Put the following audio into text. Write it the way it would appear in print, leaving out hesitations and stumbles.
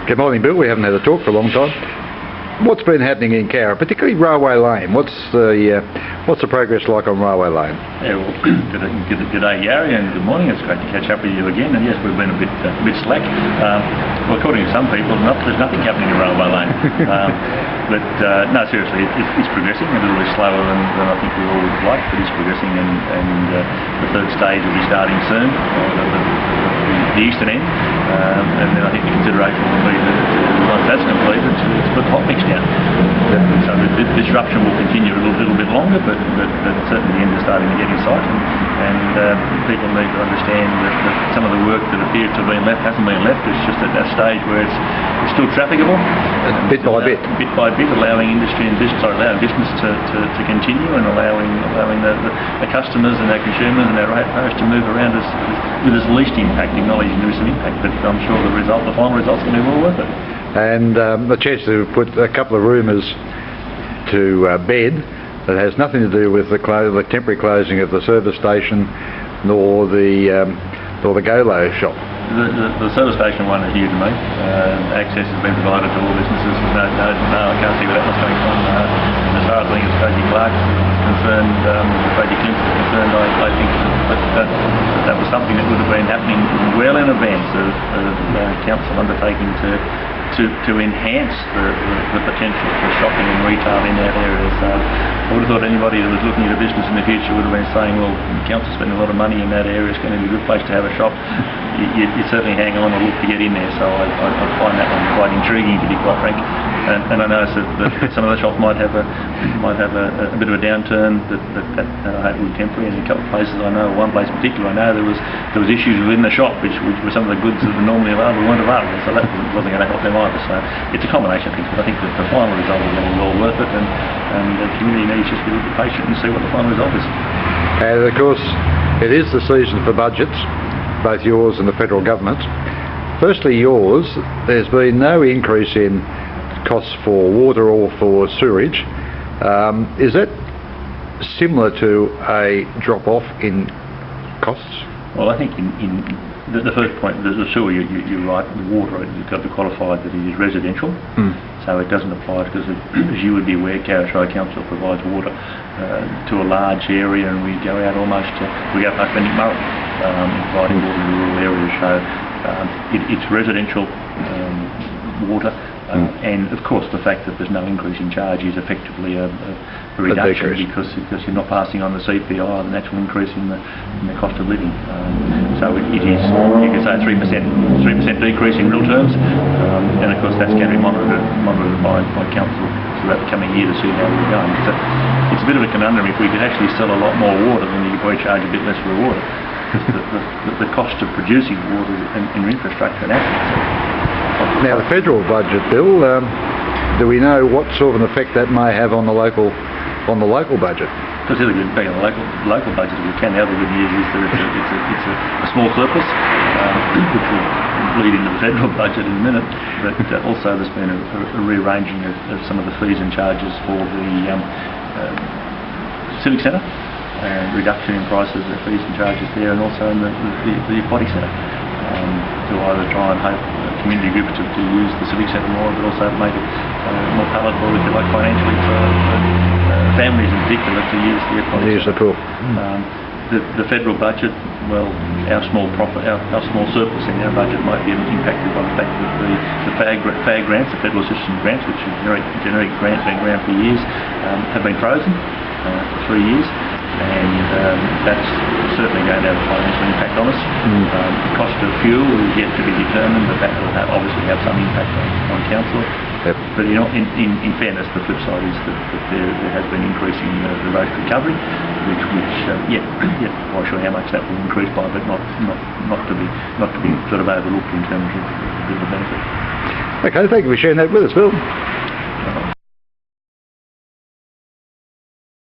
Good morning, Bill. We haven't had a talk for a long time. What's been happening in Cowra, particularly Railway Lane? What's the progress like on Railway Lane? Yeah, well, good day, Gary, and good morning. It's great to catch up with you again. And yes, we've been a bit slack. Well, according to some people, there's nothing happening in Railway Lane. But no, seriously, it's progressing a little bit slower than I think we all would like, but it's progressing, and the third stage will be starting soon, the eastern end, and then I think the consideration will be that once that's completed, to put the hot mix down. So the disruption will continue a little bit longer, but certainly the end is starting to get in sight, and people need to understand that some of the work that appears to have been left hasn't been left. It's just at that stage where it's still trafficable, bit by bit, allowing industry and allowing business to continue, and allowing the customers and our consumers and our ratepayers to move around with as least impact, acknowledging there is some impact. But I'm sure the final result's going to be well worth it. And the chance to put a couple of rumours to bed that has nothing to do with the temporary closing of the service station nor the Golo shop. The service station one is new to me. Access has been provided to all businesses. No, I can't see where that was coming from. As far as I think it's Tracy Clark concerned, Tracy Clint is concerned, I think that was something that would have been happening well in advance of council undertaking to enhance the potential for shopping and retail in that area. So I would have thought anybody that was looking at a business in the future would have been saying, well, the council's spending a lot of money in that area, it's going to be a good place to have a shop. You certainly hang on and look to get in there, so I find that one quite intriguing, to be quite frank. And I notice that some of the shops might have a bit of a downturn that I hope will be temporary. In a couple of places I know, one place in particular I know there was issues within the shop which were some of the goods that were normally available weren't available, so that wasn't going to help them either. So it's a combination of things, but I think that the final result is going to be well worth it, and the community needs just to be a bit patient and see what the final result is. And of course it is the season for budgets, both yours and the federal government. Firstly yours, there's been no increase in costs for water or for sewerage. Is that similar to a drop-off in costs? Well, I think in the first point, the sewer, you're right, the water, you've got to be qualified that it is residential, so it doesn't apply, because as you would be aware, Cowra Council provides water to a large area, and we go out we go past Bendick Murray, providing water to rural areas, so it's residential water. And of course the fact that there's no increase in charge is effectively a reduction, because you're not passing on the CPI, the natural increase in the cost of living. So it is, you could say, a 3% decrease in real terms, and of course that's going to be monitored by council throughout the coming year to see how we're going. So it's a bit of a conundrum. If we could actually sell a lot more water, then you could probably charge a bit less for water. The cost of producing water and infrastructure and assets. Now the federal budget, Bill, do we know what sort of an effect that may have on the local budget? Because the other good thing on the local budget, if we can, the other good news is that it's a small surplus, which will bleed into the federal budget in a minute. But also there's been a rearranging of some of the fees and charges for the Civic Centre, reduction in prices of fees and charges there, and also in the Aquatic Centre, to either try and hope community groups to use the Civic Centre more, but also to make it more palatable, if you like, financially for families in particular to use the Aquatic Centre. Use the pool. The federal budget, well, our small surplus in our budget might be impacted by the fact that the FAG grants, the federal assistance grants, which are generic grants been around for years, have been frozen for 3 years. And that's certainly going to have a financial impact on us. The cost of fuel is yet to be determined, but that will obviously have some impact on council. Yep. But in fairness, the flip side is that there has been increasing the rate of recovery, which not sure how much that will increase by, but not to be sort of overlooked in terms of the benefit. Okay, thank you for sharing that with us, Bill.